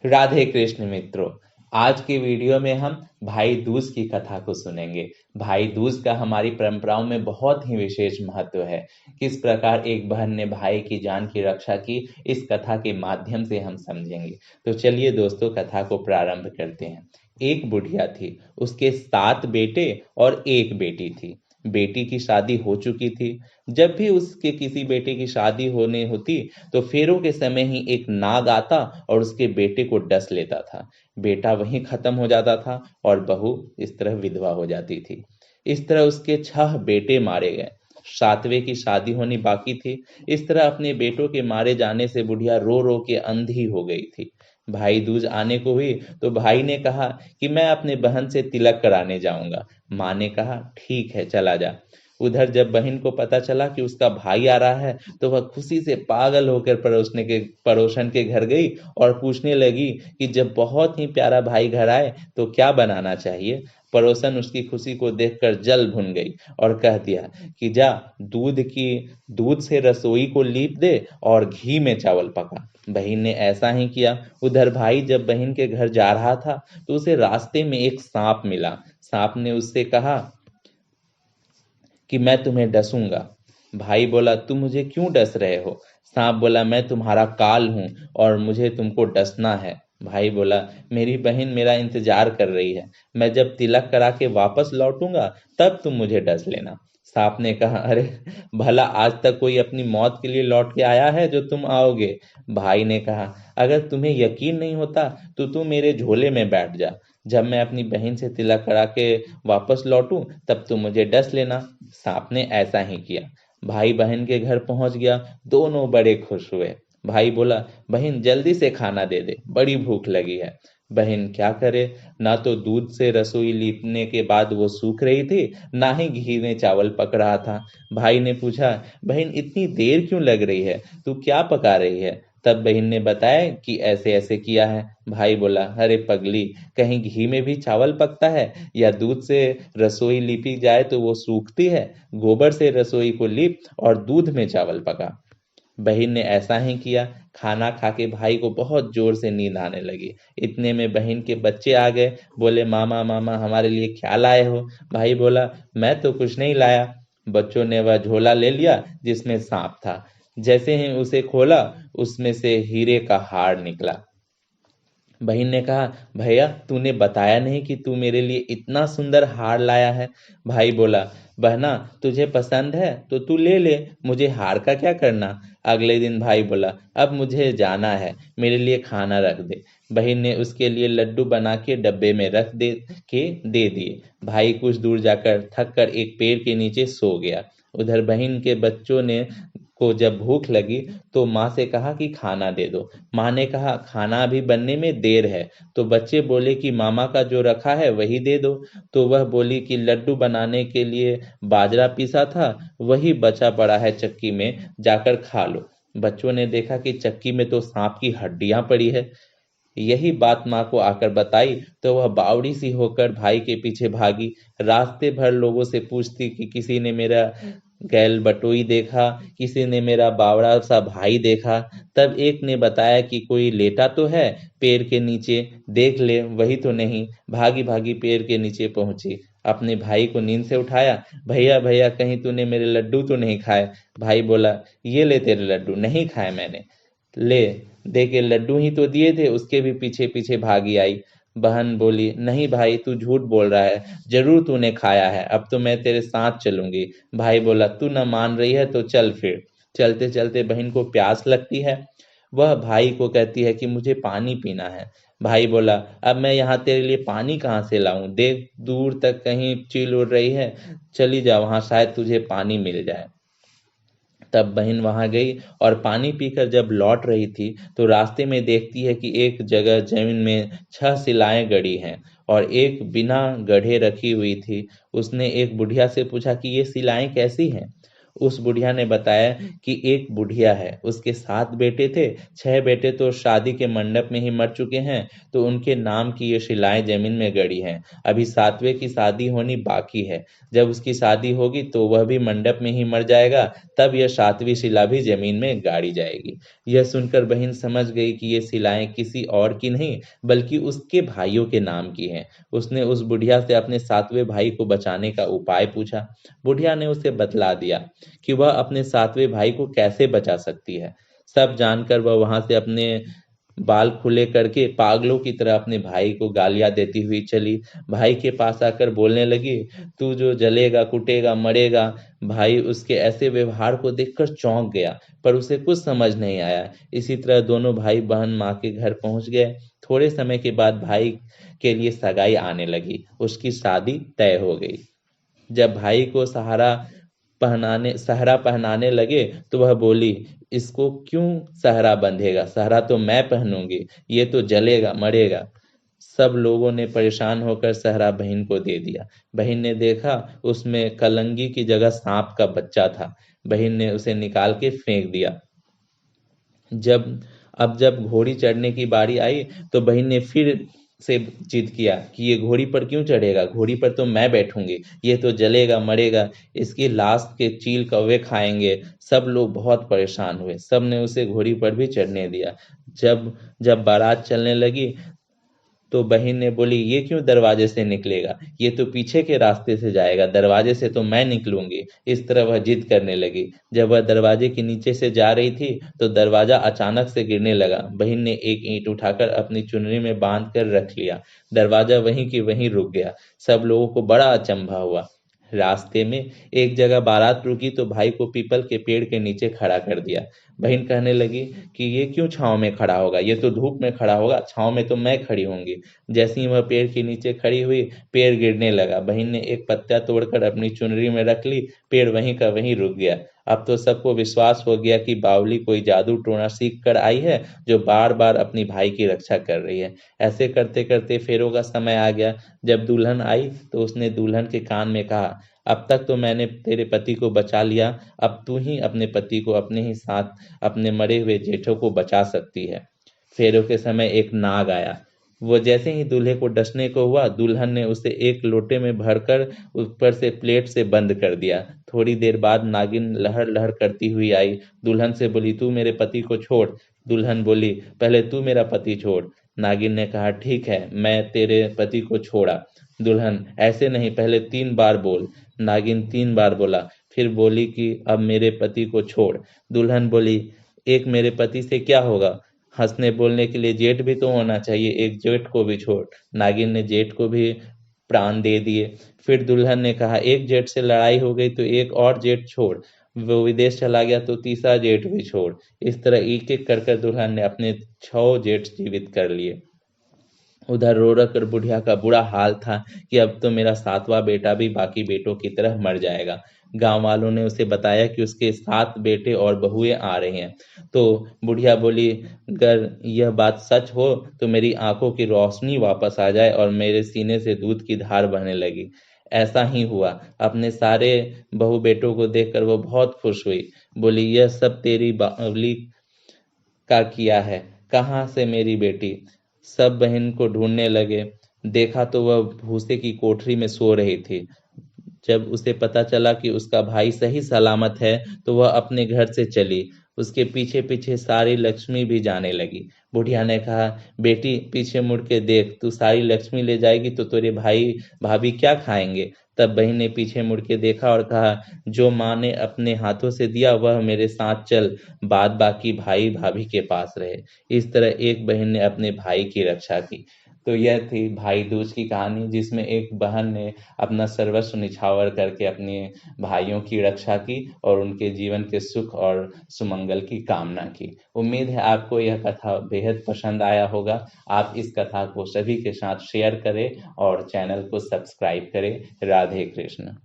राधे कृष्ण मित्रों। आज के वीडियो में हम भाई दूज की कथा को सुनेंगे। भाई दूज का हमारी परंपराओं में बहुत ही विशेष महत्व है। किस प्रकार एक बहन ने भाई की जान की रक्षा की, इस कथा के माध्यम से हम समझेंगे। तो चलिए दोस्तों, कथा को प्रारंभ करते हैं। एक बुढ़िया थी, उसके 7 बेटे और एक बेटी थी। बेटी की शादी हो चुकी थी। जब भी उसके किसी बेटे की शादी होने होती तो फेरों के समय ही एक नाग आता और उसके बेटे को डस लेता था। बेटा वहीं खत्म हो जाता था और बहू इस तरह विधवा हो जाती थी। इस तरह उसके 6 बेटे मारे गए। 7वें की शादी होनी बाकी थी। इस तरह अपने बेटों के मारे जाने से बुढ़िया रो रो के अंधी हो गई थी। भाई दूज आने को हुई तो भाई ने कहा कि मैं अपने बहन से तिलक कराने जाऊंगा। माँ ने कहा ठीक है, चला जा। उधर जब बहन को पता चला कि उसका भाई आ रहा है तो वह खुशी से पागल होकर पड़ोसन के घर गई और पूछने लगी कि जब बहुत ही प्यारा भाई घर आए तो क्या बनाना चाहिए। पड़ोसन उसकी खुशी को देखकर जल भुन गई और कह दिया कि जा, दूध से रसोई को लीप दे और घी में चावल पका। बहन ने ऐसा ही किया। उधर भाई जब बहन के घर जा रहा था तो उसे रास्ते में एक सांप मिला। सांप ने उससे कहा कि मैं तुम्हें डसूंगा। भाई बोला, तुम मुझे क्यों डस रहे हो? सांप बोला, मैं तुम्हारा काल हूं और मुझे तुमको डसना है। भाई बोला, मेरी बहन मेरा इंतजार कर रही है। मैं जब तिलक करा के वापस लौटूंगा तब तुम मुझे डस लेना। सांप ने कहा, अरे भला आज तक कोई अपनी मौत के लिए लौट के आया है जो तुम आओगे? भाई ने कहा, अगर तुम्हें यकीन नहीं होता तो तुम मेरे झोले में बैठ जा। जब मैं अपनी बहन से तिलक करा के वापस लौटूं तब तुम मुझे डस लेना। सांप ने ऐसा ही किया। भाई बहन के घर पहुंच गया। दोनों बड़े खुश हुए। भाई बोला, बहन जल्दी से खाना दे दे, बड़ी भूख लगी है। बहन क्या करे, ना तो दूध से रसोई लीपने के बाद वो सूख रही थी, ना ही घी में चावल पक रहा था। भाई ने पूछा, बहन इतनी देर क्यों लग रही है, तू क्या पका रही है? तब बहन ने बताया कि ऐसे ऐसे किया है। भाई बोला, अरे पगली, कहीं घी में भी चावल पकता है? या दूध से रसोई लीपी जाए तो वो सूखती है? गोबर से रसोई को लीप और दूध में चावल पका। बहन ने ऐसा ही किया। खाना खा के भाई को बहुत जोर से नींद आने लगी। इतने में बहन के बच्चे आ गए। बोले, मामा मामा हमारे लिए क्या लाए हो? भाई बोला, मैं तो कुछ नहीं लाया। बच्चों ने वह झोला ले लिया जिसमें सांप था। जैसे ही उसे खोला, उसमें से हीरे का हार निकला। बहन ने कहा, भैया तूने बताया नहीं कि तू मेरे लिए इतना सुंदर हार लाया है। भाई बोला, बहना तुझे पसंद है तो तू ले ले, मुझे हार का क्या करना। अगले दिन भाई बोला, अब मुझे जाना है, मेरे लिए खाना रख दे। बहन ने उसके लिए लड्डू बना के डब्बे में रख दे दिए। भाई कुछ दूर जाकर थक कर एक पेड़ के नीचे सो गया। उधर बहन के बच्चों ने को जब भूख लगी तो माँ से कहा कि खाना दे दो। माँ ने कहा, खाना अभी बनने में देर है। तो बच्चे बोले कि मामा का जो रखा है वही दे दो। तो वह बोली कि लड्डू बनाने के लिए बाजरा पीसा था, वही बचा पड़ा है चक्की में, जाकर खा लो। बच्चों ने देखा कि चक्की में तो सांप की हड्डियां पड़ी है। यही बात माँ को आकर बताई तो वह बावड़ी सी होकर भाई के पीछे भागी। रास्ते भर लोगों से पूछती कि किसी ने मेरा गैल बटोई देखा, किसी ने मेरा बावड़ा सा भाई देखा। तब एक ने बताया कि कोई लेटा तो है पेड़ के नीचे, देख ले वही तो नहीं। भागी भागी पेड़ के नीचे पहुंची, अपने भाई को नींद से उठाया। भैया भैया, कहीं तूने मेरे लड्डू तो नहीं खाए? भाई बोला, ये ले तेरे लड्डू, नहीं खाए मैंने। ले दे के लड्डू ही तो दिए थे, उसके भी पीछे पीछे भागी आई। बहन बोली, नहीं भाई तू झूठ बोल रहा है, जरूर तूने खाया है, अब तो मैं तेरे साथ चलूंगी। भाई बोला, तू न मान रही है तो चल फिर। चलते चलते बहन को प्यास लगती है। वह भाई को कहती है कि मुझे पानी पीना है। भाई बोला, अब मैं यहाँ तेरे लिए पानी कहाँ से लाऊं? देख दूर तक कहीं चील उड़ रही है, चली जा वहां, शायद तुझे पानी मिल जाए। तब बहन वहां गई और पानी पीकर जब लौट रही थी तो रास्ते में देखती है कि एक जगह जमीन में 6 शिलाएं गड़ी हैं और एक बिना गढ़े रखी हुई थी। उसने एक बुढ़िया से पूछा कि ये शिलाएं कैसी हैं? उस बुढ़िया ने बताया कि एक बुढ़िया है, उसके 7 बेटे थे, 6 बेटे तो शादी के मंडप में ही मर चुके हैं, तो उनके नाम की ये शिलाएं जमीन में गड़ी हैं। अभी 7वें की शादी होनी बाकी है। जब उसकी शादी होगी तो वह भी मंडप में ही मर जाएगा, तब यह 7वीं शिला भी जमीन में गाड़ी जाएगी। यह सुनकर बहन समझ गई कि ये शिलाएं किसी और की नहीं बल्कि उसके भाइयों के नाम की हैं। उसने उस बुढ़िया से अपने 7वें भाई को बचाने का उपाय पूछा। बुढ़िया ने उसे बतला दिया कि वह अपने 7वें भाई को कैसे बचा सकती है। सब जानकर वह वहां से अपने बाल खुले करके पागलों की तरह अपने भाई को गालियां देती हुई चली। भाई के पास आकर बोलने लगी, तू जो जलेगा कुटेगा मरेगा। भाई उसके ऐसे व्यवहार को देखकर चौंक गया, पर उसे कुछ समझ नहीं आया। इसी तरह दोनों भाई बहन माँ के घर पहुंच गए। थोड़े समय के बाद भाई के लिए सगाई आने लगी, उसकी शादी तय हो गई। जब भाई को सहरा पहनाने लगे तो वह बोली, इसको क्यों सहरा बंधेगा, सहरा तो मैं पहनूंगी, ये तो जलेगा मरेगा। सब लोगों ने परेशान होकर सहरा बहन को दे दिया। बहन ने देखा उसमें कलंगी की जगह सांप का बच्चा था। बहन ने उसे निकाल के फेंक दिया। जब जब घोड़ी चढ़ने की बारी आई तो बहन ने फिर से जिद किया कि ये घोड़ी पर क्यों चढ़ेगा, घोड़ी पर तो मैं बैठूंगी, ये तो जलेगा मरेगा, इसकी लाश के चील कौवे खाएंगे। सब लोग बहुत परेशान हुए, सब ने उसे घोड़ी पर भी चढ़ने दिया। जब जब बारात चलने लगी तो बहन ने बोली, ये क्यों दरवाजे से निकलेगा, ये तो पीछे के रास्ते से जाएगा, दरवाजे से तो मैं निकलूंगी। इस तरह वह जिद करने लगी। जब वह दरवाजे के नीचे से जा रही थी तो दरवाजा अचानक से गिरने लगा। बहन ने एक ईंट उठाकर अपनी चुनरी में बांध कर रख लिया। दरवाजा वहीं की वहीं रुक गया। सब लोगों को बड़ा अचंभा हुआ। रास्ते में एक जगह बारात रुकी तो भाई को पीपल के पेड़ के नीचे खड़ा कर दिया। बहन कहने लगी कि ये क्यों छांव में खड़ा होगा, ये तो धूप में खड़ा होगा, छांव में तो मैं खड़ी होंगी। जैसे ही वह पेड़ के नीचे खड़ी हुई, पेड़ गिरने लगा। बहन ने एक पत्ता तोड़कर अपनी चुनरी में रख ली, पेड़ वहीं का वहीं रुक गया। अब तो सबको विश्वास हो गया कि बावली कोई जादू टोना सीख कर आई है, जो बार बार अपनी भाई की रक्षा कर रही है। ऐसे करते करते फेरों का समय आ गया। जब दुल्हन आई तो उसने दुल्हन के कान में कहा, अब तक तो मैंने तेरे पति को बचा लिया, अब तू ही अपने पति को अपने ही साथ अपने मरे हुए जेठों को बचा सकती है। फेरों के समय एक नाग आया। वो जैसे ही दूल्हे को डसने को हुआ, दुल्हन ने उसे एक लोटे में भरकर ऊपर से प्लेट से बंद कर दिया। थोड़ी देर बाद नागिन लहर लहर करती हुई आई। दुल्हन से बोली, तू मेरे पति को छोड़। दुल्हन बोली, पहले तू मेरा पति छोड़। नागिन ने कहा, ठीक है, मैं तेरे पति को छोड़ा। दुल्हन, ऐसे नहीं, पहले 3 बार बोल। नागिन 3 बार बोला, फिर बोली कि अब मेरे पति को छोड़। दुल्हन बोली, एक मेरे पति से क्या होगा, हंसने बोलने के लिए जेठ भी तो होना चाहिए, एक जेठ को भी छोड़। नागिन ने जेठ को भी प्राण दे दिए। फिर दुल्हन ने कहा, एक जेठ से लड़ाई हो गई तो एक और जेठ छोड़, वो विदेश चला गया तो तीसरा जेठ भी छोड़। इस तरह एक एक कर दुल्हन ने अपने 6 जेठ जीवित कर लिए। उधर रो रो कर बुढ़िया का बुरा हाल था कि अब तो मेरा 7वां बेटा भी बाकी बेटों की तरह मर जाएगा। गांव वालों ने उसे बताया कि उसके 7 बेटे और बहुएं आ रहे हैं। तो बुढ़िया बोली, अगर यह बात सच हो तो मेरी आंखों की रोशनी वापस आ जाए और मेरे सीने से दूध की धार बहने लगी। ऐसा ही हुआ। अपने सारे बहू बेटों को देखकर वो बहुत खुश हुई। बोली, यह सब तेरी बावली का किया है, कहाँ से मेरी बेटी। सब बहन को ढूंढने लगे। देखा तो वह भूसे की कोठरी में सो रही थी। जब उसे पता चला कि उसका भाई सही सलामत है तो वह अपने घर से चली। उसके पीछे पीछे सारी लक्ष्मी भी जाने लगी। बुढ़िया ने कहा, बेटी पीछे मुड़ के देख, तू सारी लक्ष्मी ले जाएगी तो तेरे भाई भाभी क्या खाएंगे। तब बहन ने पीछे मुड़ के देखा और कहा, जो माँ ने अपने हाथों से दिया वह मेरे साथ चल, बाद बाकी भाई भाभी के पास रहे। इस तरह एक बहन ने अपने भाई की रक्षा की। तो यह थी भाई दूज की कहानी, जिसमें एक बहन ने अपना सर्वस्व निछावर करके अपने भाइयों की रक्षा की और उनके जीवन के सुख और सुमंगल की कामना की। उम्मीद है आपको यह कथा बेहद पसंद आया होगा। आप इस कथा को सभी के साथ शेयर करें और चैनल को सब्सक्राइब करें। राधे कृष्ण।